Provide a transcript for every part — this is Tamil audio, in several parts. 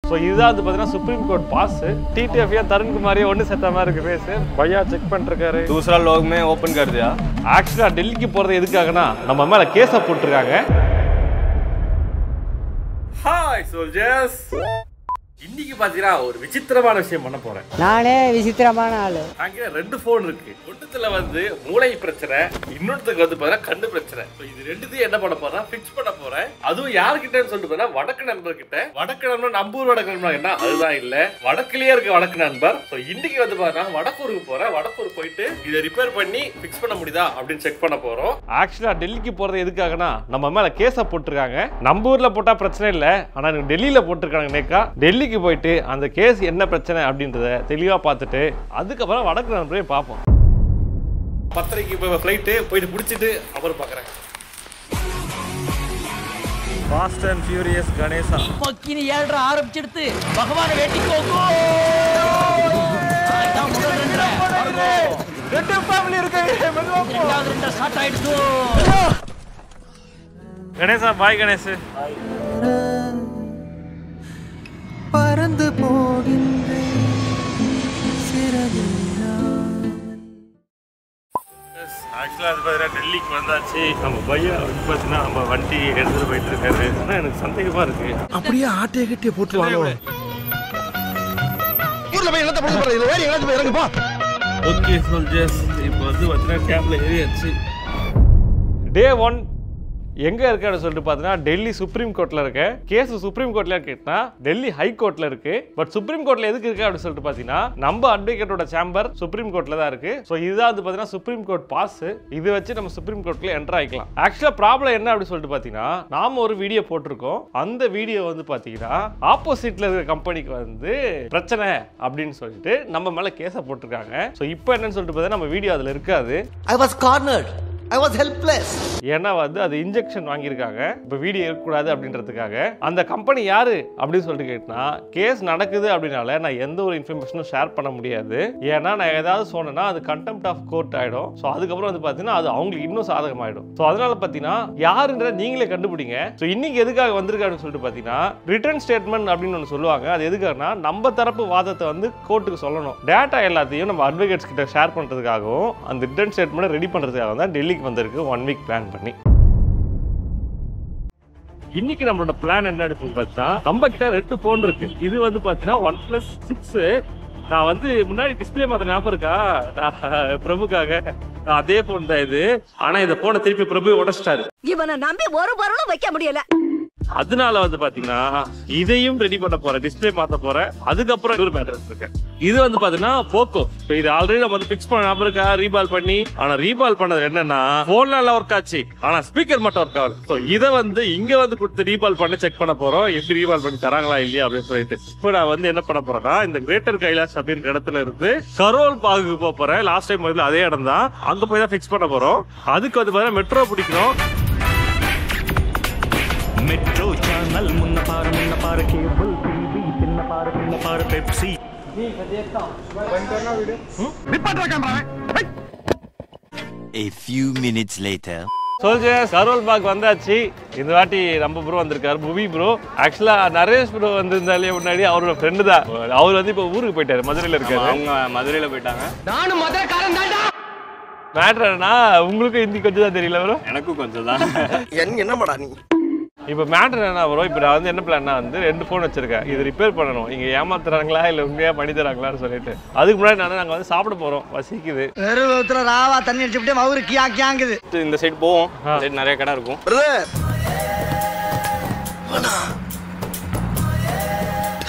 ஸோ இதுதான் வந்து பார்த்தீங்கன்னா சுப்ரீம் கோர்ட் பாஸ் TTF तरुण कुमार ஒன்று செத்த மாதிரி இருக்கு பேசு பையா செக் பண்ணிருக்காரு दूसरा लोग में ओपन कर दिया ஆக்சுவலாக டெல்லிக்கு போகிறது எதுக்காகனா நம்ம மேலே கேஸை போட்டிருக்காங்க. ஹாய் சோல்ஜர்ஸ், இன்னைக்கு பாத்தீங்கன்னா ஒரு விசித்திரமான விஷயம் பண்ண போறேன். நானே விசித்திரமான ஆளு. அங்க ரெண்டு போன் இருக்கு. ஒண்ணுத்துல வந்து மூளை பிரச்சனை, இன்னொருத்துக்கு வந்து பாத்தீங்கன்னா கண்ணு பிரச்சனை. இது ரெண்டுத்தையும் என்ன பண்ண போறேன், ஃபிக்ஸ் பண்ண போறேன். அதுவும் யார்கிட்டன்னு சொல்லிட்டு பாத்தீங்கன்னா வடக்கு நண்பர் கிட்ட. வடக்கு நண்பர் நம்பூர் வடக்கு நண்பர் என்ன அதுதான் இல்ல, வடக்குலயே இருக்க வடக்கு நண்பர். ஸோ இன்னைக்கு வந்து பாத்தீங்கன்னா வடக்கூருக்கு போறேன். வடக்கூர் போயிட்டு இதை ரிப்பேர் பண்ணி ஃபிக்ஸ் பண்ண முடியுதா அப்படின்னு செக் பண்ண போறோம். ஆக்சுவலா டெல்லிக்கு போறது எதுக்காகனா நம்ம மேல கேஸ போட்டிருக்காங்க. நம்பூர்ல போட்டா பிரச்சனை இல்ல, ஆனா டெல்லியில போட்டிருக்காங்க. நேக்கா டெல்லிக்கு போயிட்டு அந்த கேஸ் என்ன பிரச்சனை அப்படின்றத தெளிவா பார்த்துட்டு அதுக்கப்புறம் வடக்கு நண்பரே பார்ப்போம். 10:30 ஃப்ளைட்டு போயிட்டு பிடிச்சிட்டு அப்புறம் பார்க்குறேன். ஃபாஸ்ட் அண்ட் ஃபியூரியஸ் கணேசா பக்கினி ஏழ்ற ஆரம்பிச்சிடுத்து பகவான வேட்டிக்கோக்கோ. ரெண்டு ஃபேமிலி இருக்கு. ரெண்டாவது ரெண்டா ஸ்டார்ட் ஆயிடுச்சு. கணேசா பாய். கணேஷ் பறந்து போகின்ற ஆக்சுவலாக அது பார்த்தீங்கன்னா டெல்லிக்கு வந்தாச்சு. நம்ம பையா வந்து பார்த்தீங்கன்னா நம்ம வண்டி எடுத்துட்டு போயிட்டு இருக்காரு. ஆனால் எனக்கு சந்தேகமா இருக்கு, அப்படியே ஆட்டையை கட்டிய போட்டுருவாங்க. ஊர்ல போய் என்னத்த போட்டு போறது, வேற எங்கேயாச்சும் போய் இறங்குப்பா. ஓகே சோல்ஜர்ஸ், இப்போ வந்து பார்த்தீங்கன்னா கேப்ல ஏறியாச்சு. டே 1 எங்க இருக்கு அப்படின்னு சொல்லிட்டு பார்த்தீங்கன்னா டெல்லி சுப்ரீம் கோர்ட்ல இருக்கு. கேஸ் சுப்ரீம் கோர்ட்ல கேட்டா டெல்லி ஹை கோர்ட்ல இருக்கு. பட் சுப்ரீம் கோர்ட்ல எதுக்கு இருக்கு அப்படின்னு சொல்லிட்டு பார்த்தீங்கன்னா நம்ம அட்வொகேட்டோட சேம்பர் சுப்ரீம் கோர்ட்ல தான் இருக்கு. ஸோ இதுதான் வந்து பார்த்தீங்கன்னா சுப்ரீம் கோர்ட் பாஸ். இது வச்சு நம்ம சுப்ரீம் கோர்ட்ல என்டர் ஆகிக்கலாம். ஆக்சுவலா ப்ராப்ளம் என்ன அப்படின்னு சொல்லிட்டு பார்த்தீங்கன்னா நாம ஒரு வீடியோ போட்டிருக்கோம். அந்த வீடியோ வந்து பார்த்தீங்கன்னா ஆப்போசிட்ல இருக்கிற கம்பெனிக்கு வந்து பிரச்சனை அப்படின்னு சொல்லிட்டு நம்ம மேல கேஸை போட்டிருக்காங்க. ஸோ இப்போ என்னன்னு சொல்லிட்டு பார்த்தீங்கன்னா நம்ம வீடியோ அதுல இருக்காது. I was cornered. I was helpless. ஏன்னா வந்து அது இன்ஜெக்ஷன் வாங்கியிருக்காங்க. இப்போ வீடியோ இருக்கக்கூடாது அப்படின்றதுக்காக. அந்த கம்பெனி யாரு அப்படின்னு சொல்லிட்டு கேட்டா கேஸ் நடக்குது அப்படின்னால நான் எந்த ஒரு இன்ஃபர்மேஷனும் ஷேர் பண்ண முடியாது. ஏன்னா நான் ஏதாவது சொன்னேன்னா அது கண்டெம்ட் ஆஃப் கோர்ட் ஆயிடும். ஸோ அதுக்கப்புறம் வந்து பார்த்தீங்கன்னா அது அவங்களுக்கு இன்னும் சாதகமாயிடும். ஸோ அதனால பார்த்தீங்கன்னா யாருன்ற நீங்களே கண்டுபிடிங்க. ஸோ இன்னைக்கு எதுக்காக வந்திருக்கு அப்படின்னு சொல்லிட்டு பார்த்தீங்கன்னா ரிட்டர்ன் ஸ்டேட்மெண்ட் அப்படின்னு ஒன்று சொல்லுவாங்க. அது எதுக்காகனா நம்ம தரப்பு வாதத்தை வந்து கோர்ட்டுக்கு சொல்லணும். டேட்டா எல்லாத்தையும் நம்ம அட்வொகேட்ஸ் கிட்ட ஷேர் பண்ணுறதுக்காகவும் அந்த ரிட்டர்ன் ஸ்டேட்மெண்ட் ரெடி பண்ணுறதுக்காக தான் டெல்லிக்கு வந்திருக்கு 1 வீக் பிளான் பண்ணி. இன்னைக்கு நம்மளோட பிளான் என்ன எடுத்து பார்த்தா நம்ம கிட்ட 2 போன் இருக்கு. இது வந்து பாத்தீங்கன்னா OnePlus 6. நான் வந்து முன்னாடி டிஸ்பிளே மாத்த ஞாபகம் இருக்கா பிரபுக்காக, அதே போன் தான் இது. ஆனா இந்த போனை திருப்பி பிரபு உடைச்சிட்டாரு. இவனை நம்பி ஒரு பொருளும் வைக்க முடியல. அதனால வந்து பாத்தீங்கன்னா இதையும் ரெடி பண்ண போறேன், டிஸ்பிளே மாத்த போறேன். அதுக்கப்புறம் இன்னொரு மேட்டர் இருக்கு. இது வந்து பாத்தீங்கன்னா POCO. இது ஆல்ரெடி நம்ம வந்து பிக்ஸ் பண்ண ஞாபகம் இருக்கா, ரீபால் பண்ணி. ஆனா ரீபால் பண்ணது என்னன்னா போன்ல எல்லாம் ஒர்க் ஆச்சு, ஆனா ஸ்பீக்கர் மட்டும் ஒர்க் ஆகுது. ஸோ இதை வந்து இங்க வந்து கொடுத்து ரீபால் பண்ணி செக் பண்ண போறோம், எப்படி ரீபால் பண்ணி தராங்களா இல்லையா அப்படின்னு சொல்லிட்டு. இப்போ நான் வந்து என்ன பண்ண போறேன்னா இந்த கிரேட்டர் கைலாஷ் அப்படின்ற இடத்துல இருந்து கரோல் பாகுக்கு போக போறேன். லாஸ்ட் டைம் வந்து அதே இடம் தான், அங்க போய் தான் பிக்ஸ் பண்ண போறோம். அதுக்கு வந்து பாத்தீங்கன்னா மெட்ரோ பிடிக்கணும். मेट्रो चैनल मुन्ना पार केबल टीवी पिन्न पार Pepsi A few minutes later soldiers, Karol Bagh வந்தாச்சு. இந்த வாட்டி நம்ம ப்ரோ வந்திருக்காரு, புவி ப்ரோ. ஆக்சுவலா நரேஷ் ப்ரோ வந்திருந்தாலே முன்னாடி அவரோட ஃப்ரெண்டு தான். அவர் வந்து இப்போ ஊருக்கு போயிட்டாரு, மதுரையில இருக்காரு. அவங்க மதுரையில போயிட்டாங்க. நானும் மதுரைக்காரன் தான்டா. மேட்டர்னா உங்களுக்கு ஹிந்தி கொஞ்சம் தான் தெரியல ப்ரோ, எனக்கும் கொஞ்சம் தான். என்னமாடா நீ? இப்போ மேட்டர் என்ன ப்ரோ, இப்போ நான் வந்து என்ன பிளான்னா வந்து 2 ஃபோன் வச்சிருக்கேன். இது ரிப்பேர் பண்ணணும். இங்கே ஏமாத்துறாங்களா இல்லை உண்மையாக பண்ணி தராங்களான்னு சொல்லிட்டு அதுக்கு முன்னாடி நாங்கள் வந்து சாப்பிட போகிறோம், வசிக்குது. வெறும் ராவா தண்ணி அடிச்சுட்டு அவரு கியாங்குது. இந்த சைடு போவோம், சைடு நிறைய கடை இருக்கும்.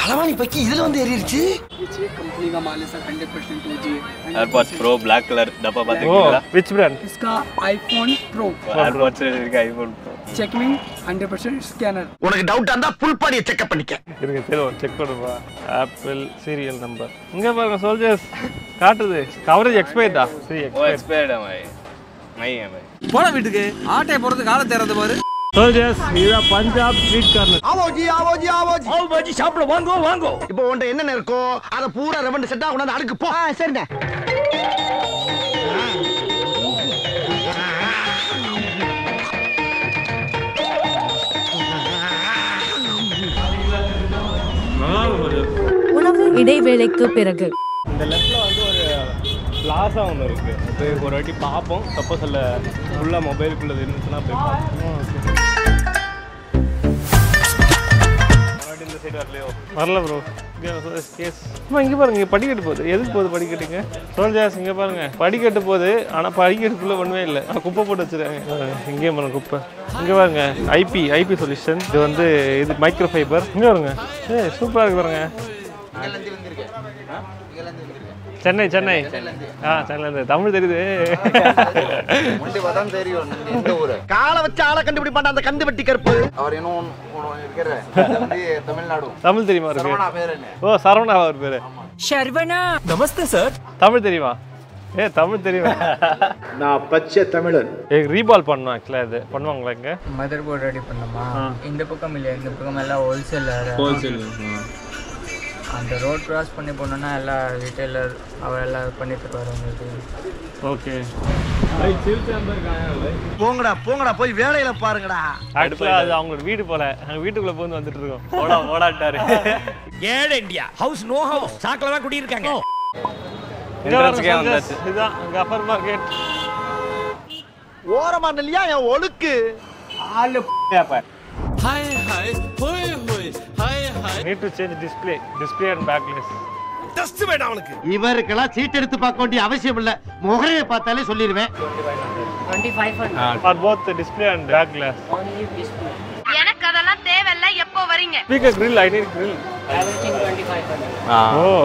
தலைவாணி பக்கி இதுல வந்து ஏறிடுச்சு. कंपनी का माल है सर 100% 2G है. एयरपॉड्स प्रो ब्लैक कलर डब्बा पाते विच ब्रांड? इसका iPhone Pro. एयरपॉड्स का iPhone Pro. Checking 100% scanner. உனக்கு டவுட் இருந்தா ஃபுல் பாடியை செக் பண்ணிக்க. இருங்க சரி செக் பண்ணுவா. ஆப்பிள் சீரியல் நம்பர் இங்க பாருங்க சோல்ஜர்ஸ் காட்டுது. கவரேஜ் எக்ஸ்பயர்டா? சரி एक्सपायर्ड है भाई, नहीं है भाई. போற வீட்டுக்கு ஆட்டை போறது கால தேறது பாரு. சோல்ஜர்ஸ், இதுதான் பஞ்சாப் ஸ்வீட் கார்னர். ஆவோஜி ஆவோ பாஜி சாப்பிட வாங்கோ. இப்போ உன்ட என்ன இருக்கோ அத பூரா ரெவண்ட் செட்டா கொண்டு அடுக்கு போ. சரிண்ணே. நல்லா இடைவேளைக்கு பிறகு இந்த லெஃப்ட்ல வந்து ஒரு பிளாஸா ஒன்று இருக்கு. போய் ஒரு வாட்டி பார்ப்போம். சப்போஸ் அதில் ஃபுல்லாக மொபைலுக்குள்ளே இருந்துச்சுன்னா போய் பார்ப்போம். இந்த சைடு வரலையோ? வரல ப்ரோ. கேஸ் இங்கே பாருங்க, இங்கே படிக்கட்டு போகுது. எதுக்கு போகுது படிக்கட்டுங்க? சோல்ஜர்ஸ் இங்கே பாருங்க, படிக்கட்டு போகுது. ஆனால் படிக்கட்டுக்குள்ளே ஒன்றுமே இல்லை. குப்பை போட்டு வச்சுருக்காங்க. இங்கேயும் பாருங்க குப்பை. இங்கே பாருங்க ஐபி சொல்யூஷன். இது வந்து இது மைக்ரோ ஃபைபர். இங்கே பாருங்க, சூப்பராக இருக்கு பாருங்க. சென்னை சென்னையிலேருந்து. தமிழ் தெரியுது. காலை வச்சு ஆளை கண்டுபிடிப்பான் அந்த கந்து வெட்டி கருப்பு. தமிழ் தெரியுமா இருக்கு? ஓ சரவணா அவர் பேரு. சரவணா நமஸ்தே சார். தமிழ் தெரியுமா? தமிழ் தெரியுமா? நான் பச்சை தமிழன். ரீபால் பண்ணோம். ஆக்சுவலாக இது பண்ணுவாங்களா இங்கே? மதர் போர்டு ரெடி பண்ணுமா? இந்த பக்கம் இல்லையா, இந்த பக்கம் எல்லாம் ஹோல்சேல். அந்த ரோட் கிராஸ் பண்ணி போனோன்னா எல்லா ரீட்டைலர் அவர் எல்லாம் பண்ணி தருவார் உங்களுக்கு. ஓகே போங்கடா போய் வேலையில பாருங்கடா. ஆக்சுவலாக அது அவங்களோட வீடு போல. அங்கே வீட்டுக்குள்ளே போய் வந்துட்டு இருக்கோம். ஓடாட்டாரு. ஏழை இந்தியா ஹவுஸ் நோ ஹவுஸ் சாக்கில தான் குடியிருக்காங்க. இதுதான் அங்கே அப்பர் மார்க்கெட். ஓரமா இல்லையா என் ஒழுக்கு ஆளு. Need to change display and backless. Dust வேடா அவனுக்கு. இவருக்கெல்லாம் சீட் எடுத்து பார்க்க வேண்டிய அவசியம் இல்ல. முகரையை பார்த்தாலே சொல்லிடுவேன். 2500 for both the display and backless. எனக்கு அதெல்லாம் தேவையில்ல. எப்போ வரீங்க? Speaker grill, I need grill. everything 2500. Oh,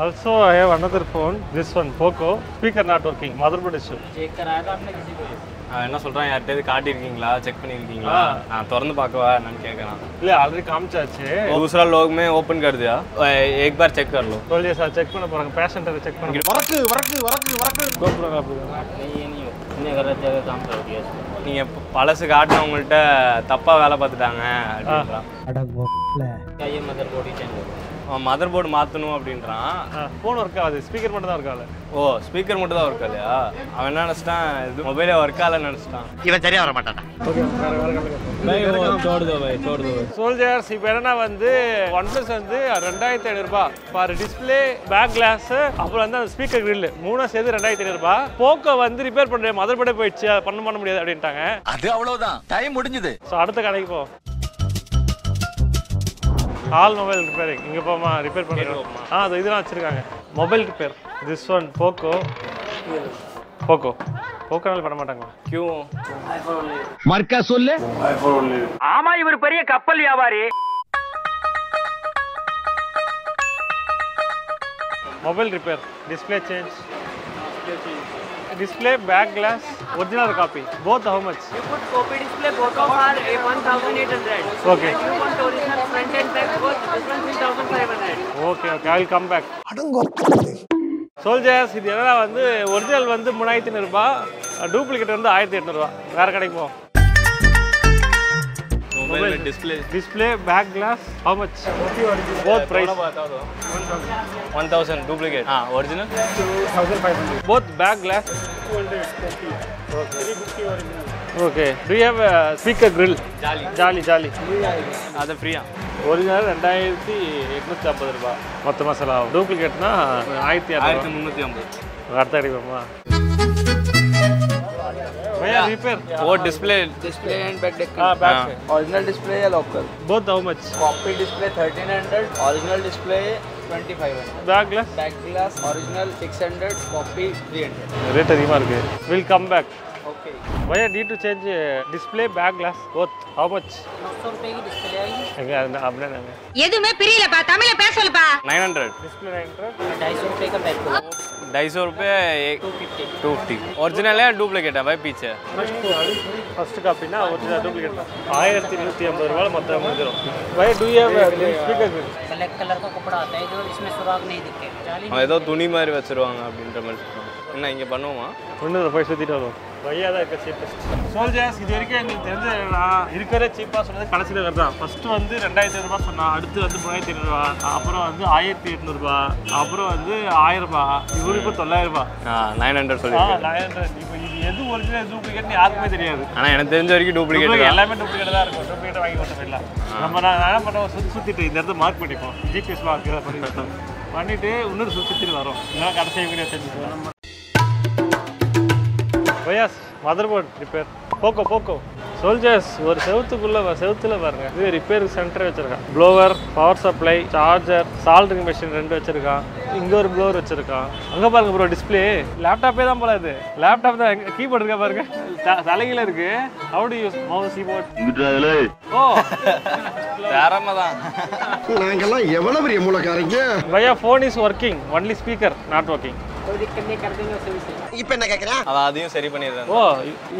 also I have another phone. This one POCO. Speaker not working. Motherboard issue. Check कराया था आपने किसी को? என்ன சொல்கிறான், யார்கிட்டயாவது காட்டியிருக்கீங்களா, செக் பண்ணியிருக்கீங்களா? நான் திறந்து பார்க்கவா நான் கேட்குறான். இல்லை ஆல்ரெடி காமிச்சாச்சு. दूसरा लोग में ओपन कर दिया, एक बार चेक कर लो. சொல்லியே சார் செக் பண்ண போகிறாங்க. பேஷண்ட்டை செக் பண்ண வரக்கு கோபுரம் அப்படிதான். ये नहीं हो, इतने गलत जगह काम कर दिया इसको. நீங்கள் பழசு காட்டினவங்கள்ட்ட தப்பாக வேலை பார்த்துட்டாங்க அப்படின்றான். क्या ये मदरबोर्ड ही चेंज हो? மதர் போர்டு மாற்றணும் அப்படின்றான். ஃபோன் ஒர்க் ஆகுது, ஸ்பீக்கர் மட்டும் தான் ஒர்க் ஆகல. ஓ ஸ்பீக்கர் மட்டும் தான் ஒர்க் ஆகலையா? அவன் என்ன நினச்சிட்டான், இது மொபைலே ஒர்க் ஆகலன்னு நினச்சிட்டான். இவன் சரியா வர மாட்டான். சோல்ஜர்ஸ் இப்போ என்னன்னா வந்து OnePlus வந்து 2500 ரூபாய் ஃபார் டிஸ்பிளே, பேக் கிளாஸ், அப்புறம் வந்து அந்த ஸ்பீக்கர் கிரில் மூணும் சேர்த்து 2500 ரூபாய். போக்கோ வந்து ரிப்பேர் பண்ணுற மதர் போர்டே போயிடுச்சு, அதை பண்ண முடியாது அப்படின்ட்டாங்க. அது அவ்வளவுதான், டைம் முடிஞ்சது. ஸோ அடுத்த கடைக்கு போ. All mobile repairing. இங்கே போமா ரிப்பேர் பண்ணிடுவோம். அது இதெல்லாம் வச்சுருக்காங்க mobile repair. This one Poco போக்கோனால பண்ண மாட்டாங்க. கியூ மார்க்கா சொல்லு. ஆமா இவர் பெரிய கப்பல் வியாபாரி. Mobile repair, display change, display, back glass, original copy. Both how much? You put copy display, both of are 1800. Okay. And you want original front and back, both different 3500. Okay, I will come back. Soldiers, இது என்னன்னா வந்து ஒரிஜினல் வந்து 3500 ரூபாய், டூப்ளிகேட் வந்து 1800 ரூபாய். வேற கடைக்கு போ. mobile display, back glass, how much? Both price 1000 duplicate. Original 2500. Both back glass 250. Okay. Do you have a speaker grill? Jolly. அது ஃப்ரீயா? ஒரிஜினல் 2850 ரூபாய் மொத்தமாக செலவாகும். டூப்ளிகேட்னா 1350. அடுத்த அடிப்போமா? Repair. वो display and back deck. Back. Original display or local? Both how much? Copy display 1300, original display 2500. Back glass? Back glass original 600, copy 300. Rate அதிகமாக இருக்கு. We'll come back. Okay. Why I need to change display, back glass, both? How much? 900 रुपए की डिस्प्ले आएगी. எங்க அப்படியே நாங்க எதுவுமே பிரியலப்பா. தமிழ பேச சொல்லுப்பா. 900. display 900. 250 रुपए का बैक कवर. 250 रुपये 250. ओरिजिनल है डुप्लीकेट है भाई पीछे? ஃபர்ஸ்ட் காப்பினா ஒரிஜினல் டூப்ளிகேட் தான். 1250 ரூபாய் மொத்தம் முடிஞ்சிடும். Why do you have speaker grill? Black colour का कपड़ा आता है जो इसमें सुराग नहीं दिखे. அவன் ஏதோ துணி மாதிரி வச்சிருவாங்க அப்படின்ற மாதிரி சொல்லுவாங்க. என்ன இங்கே பண்ணுவோமா? ஒன்று போய் சுற்றிட்டு வருவோம். பையா தான் இருக்க சீப்பஸ்ட். சோல்ஜர்ஸ் இது வரைக்கும் எங்களுக்கு தெரிஞ்சதுன்னா இருக்கிற சீப்பாக சொன்னது கடைசியில் தான். ஃபர்ஸ்ட் வந்து 2500 ரூபாய் சொன்னான், அடுத்து வந்து 3500 ரூபா, அப்புறம் வந்து 1800 ரூபா, அப்புறம் வந்து 1000 ரூபாய், இவரு இப்போ 900 ரூபாய். 900 சொல்லி 900. இப்போ இது எது ஒரிஜினல் டூப்ளிகேட்னு யாருக்குமே தெரியாது. ஆனால் எனக்கு தெரிஞ்ச வரைக்கும் டூப்ளிகேட் எல்லாமே டூப்ளிகேட் தான் இருக்கும். டூப்ளிகேட் வாங்கி கொடுத்த போயிடலாம். நம்ம நான் என்ன பண்ணுவோம், சுற்றிட்டு இந்த இடத்துல மார்க் பண்ணிப்போம், ஜிபிஎஸ் மார்க் பண்ணிட்டு இன்னொரு சுற்றிட்டு வரோம். இதெல்லாம் கடைசி வீடியோ தெரிஞ்சுக்குவோம். பயாஸ் மதர் போர்ட் ரிப்பேர் போக்கோ சோல்ஜர்ஸ் ஒரு செவுத்துல பாருங்க, இது ரிப்பேர் சென்டர் வச்சிருக்கான். Blower, power supply, charger, soldering machine 2 வச்சிருக்கான். இங்க ஒரு ப்ளோவர் வச்சிருக்கான். அங்க பாருங்க ப்ரோ, டிஸ்பிளே லேப்டாப்பே தான் போல. இது லேப்டாப் தான், கீபோர்டு இருக்கா பாருங்க, தலைகீழ இருக்கு. How to use mouse keyboard? ஓ தரமா தான். நாங்கெல்லாம் எவ்வளவு பெரிய மூலக்காரங்க. பையா phone is working, only speaker not working. कोई दिक्कत नहीं, कर देंगे उसे भी। இப்போ என்ன கேக்குறேன்? அதையும் சரி பண்ணிடுறேன். ஓ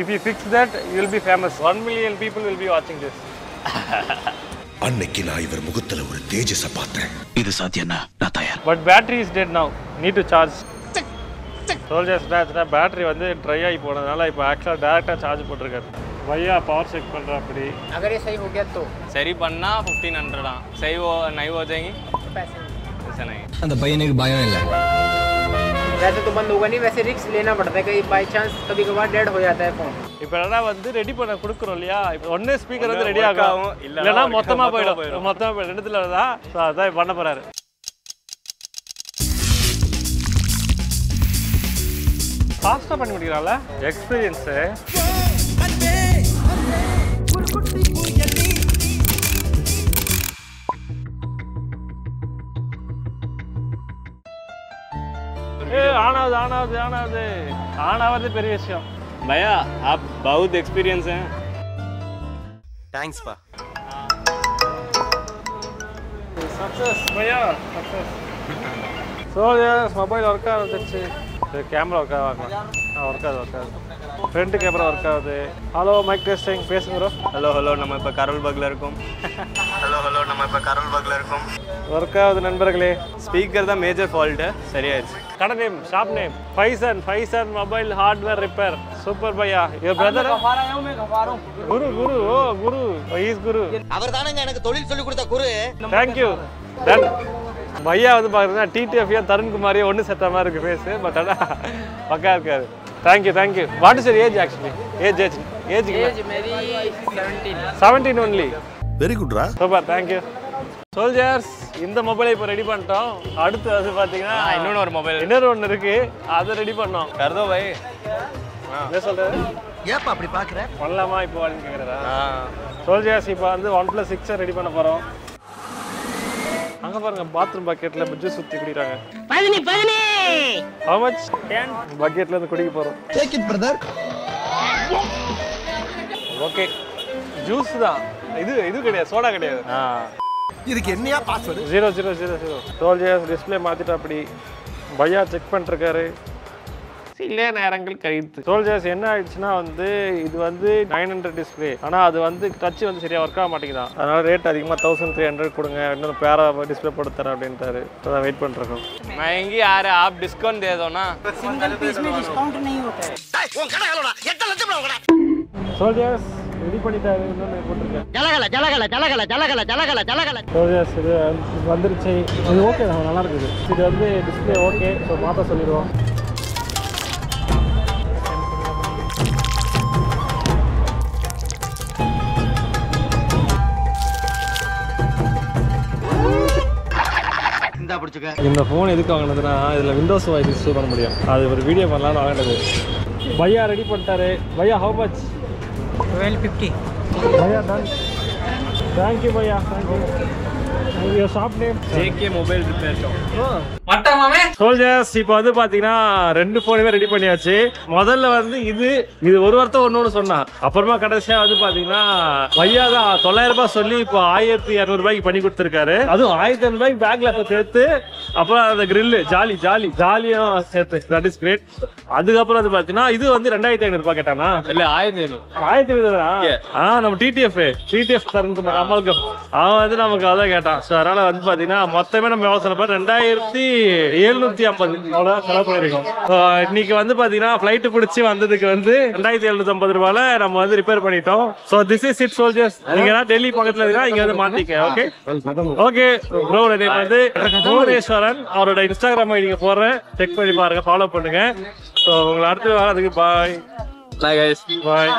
if you fix that you will be famous. 1 million people will be watching this. அன்னைக்கு நான் இவர் முகத்துல ஒரு தேஜஸ பார்த்தேன். இது சாத்தியம்னா நான் தயார். But battery is dead now. Need to charge. Soldiers battery வந்து ட்ரை ஆகி போனதுனால இப்போ ஆக்சுவலாக டேரெக்டாக சார்ஜ் போட்டிருக்காரு. பையா பவர் செக் பண்ணுற அப்படி. अगर ये सही हो गया तो சரி பண்ணா 1500 தான். सही हो नहीं हो जाएंगी पैसे नहीं. அந்த பையனுக்கு பயம் இல்லை. वैसे तो बंद होगा नहीं, वैसे रिस्क लेना पड़ता है, कहीं बाई चांस कभी कभार डेड हो जाता है फोन. இப்போ எல்லாம் வந்து ரெடி பண்ண கொடுக்குறோம் இல்லையா, இப்போ ஒன்னே ஸ்பீக்கர் வந்து ரெடி ஆகும், இல்லைன்னா மொத்தமாக போயிடும். மொத்தமாக போயிடும், ரெண்டுத்துல தான். ஸோ அதான் பண்ண போறாரு. ஃபாஸ்ட்டாக பண்ணி முடிக்கிறாங்களா எக்ஸ்பீரியன்ஸு. ஆனாவது பெரிய விஷயம். भैया आप बहुत एक्सपीरियंस हैं. थैंक्स पा. सक्सेस भैया success. So yes mobile work ஆகுது. கேமரா ஒர்க் ஆகுது. ஃப்ரண்ட் கேமரா ஒர்க் ஆகுது. ஹலோ மைக் டெஸ்டிங், பேசுங்க ப்ரோ. ஹலோ நம்ம இப்போ கரோல்பர்க்ல இருக்கோம். ஒர்க் ஆகுது நண்பர்களே. ஸ்பீக்கர் தான் மேஜர் ஃபால்ட், சரியாயிடுச்சு. கடை name, shop name Faizan mobile hardware repair. Super பையா. யுவர் பிரதர் குரு இஸ் குரு. அவர்தானங்க எனக்கு தொழில் சொல்லி கொடுத்த குரு. Thank you. டன் பையா வந்து பாருங்க டிடிஎஃப் தருண் குமாரியே ஒன்று செத்த மாதிரி இருக்கு ஃபேஸ், பட் ஆனால் பக்கா இருக்காரு. Thank you. What is your age actually? Age मेरी 17 only. வெரி குட் ரா. Super, thank you. Soldiers, இந்த மொபைலை இப்போ ரெடி பண்ணிட்டோம். அடுத்து வந்து பார்த்தீங்கன்னா இன்னொரு ஒன்று இருக்கு, அதை ரெடி பண்ணோம். கருதோ பை என்ன சொல்றது? ஏப்பா அப்படி பார்க்குற? பண்ணலாமா இப்போ அப்படின்னு கேட்குறதா? Soldiers இப்போ வந்து 1+6 ரெடி பண்ண போகிறோம். அங்கே பாருங்க, பாத்ரூம் பக்கெட்டில் ஜூஸ் ஊற்றி குடிக்கிறாங்க. 15 How much? 10 பக்கெட்ல இருந்து குடிக்க போகிறோம். Take it brother. Okay, juice தான் இது கிடையாது, சோடா கிடையாது. இதுக்கு என்னையா பாஸ்வேர்டு? 0000. Soldiers டிஸ்ப்ளே மாத்திட்டு அப்படி பையா செக் பண்ணிருக்காரு. சில நேரங்கள் கழித்து Soldiers என்ன ஆயிடுச்சுன்னா வந்து இது வந்து 900 டிஸ்பிளே, ஆனால் அது வந்து டச் வந்து சரியா ஒர்க் ஆக மாட்டேங்குதான். அதனால ரேட் அதிகமாக 1300 கொடுங்க, இன்னொரு பேரா டிஸ்பிளே போட்டு தரேன் அப்படின்ட்டாரு. அதான் வெயிட் பண்ணிருக்கோம். महंगी आ रहा है, आप डिस्काउंट दे दो ना. सिंगल पीस में डिस्काउंट नहीं होता है. உன் கடை எவ்வளவுடா? 8 லட்சம் ரூபாய். Soldiers ரெடி பண்ணிட்டாரு, இன்னொன்று போட்டுருக்கேன். Soldiers இது வந்துருச்சு. இது ஓகே தான், நல்லா இருக்குது. இது வந்து டிஸ்பிளே ஓகே, ஸோ மாற்ற சொல்லிடுவோம். இந்த ஃபோன் எதுக்கு வாங்கினதுன்னா இதில் விண்டோஸ் வாய்ஸ் இன்ஸ்டால் பண்ண முடியும். அது ஒரு வீடியோ பண்ணலாம்னு வாங்கினது. பையா ரெடி பண்ணிட்டாரு. பையா ஹவு மச்? 1250. பையா டன். தேங்க்யூ பையா, thank you. Your shop name? JK Mobile Repair Shop. Soldiers இப்போ வந்து பாத்தீங்கன்னா 2 ஃபோனுமே ரெடி பண்ணியாச்சு. முதல்ல வந்து இது ஒரு வார்த்தை ஒன்னொன்னு சொன்னா, அப்புறமா கடைசியா வந்து பாத்தீங்கன்னா பையா தான் 900 ரூபாய் சொல்லி இப்போ 1200 ரூபாய்க்கு பண்ணி கொடுத்துருக்காரு. அதுவும் 1200 ரூபாய்க்கு பேக்ல சேர்த்து, அப்புறம் அந்த கிரில் ஜாலியும் சேர்த்து. That is great. அதுக்கப்புறம் வந்து பாத்தீங்கன்னா இது வந்து 2500 ரூபாய் கேட்டானா? இல்ல 1500. நம்ம டிடிஎஃப் தருந்து அமல்கம் அவன் வந்து நமக்கு அதான் கேட்டான். ஸோ அதனால வந்து பாத்தீங்கன்னா மொத்தமே நம்ம எவ்வளவு செலவு 2750 அவ்வளோ செலவு பண்ணிருக்கோம். இன்னைக்கு வந்து பாத்தீங்கன்னா ஃபிளைட் பிடிச்சி வந்ததுக்கு வந்து 2750 ரூபாயில நம்ம வந்து ரிப்பேர் பண்ணிட்டோம். So this is it soldiers. நீங்க டெல்லி பக்கத்துல இருக்கா இங்க வந்து மாத்திக்க. Okay okay bro. நேம் வந்து புவனேஸ்வரன். அவரோட இன்ஸ்டாகிராம் ஐடிங்க போடுறேன், செக் பண்ணி பாருங்க, ஃபாலோ பண்ணுங்க. ஸோ உங்களை அடுத்து வர அதுக்கு பாய். Bye guys. பாய்.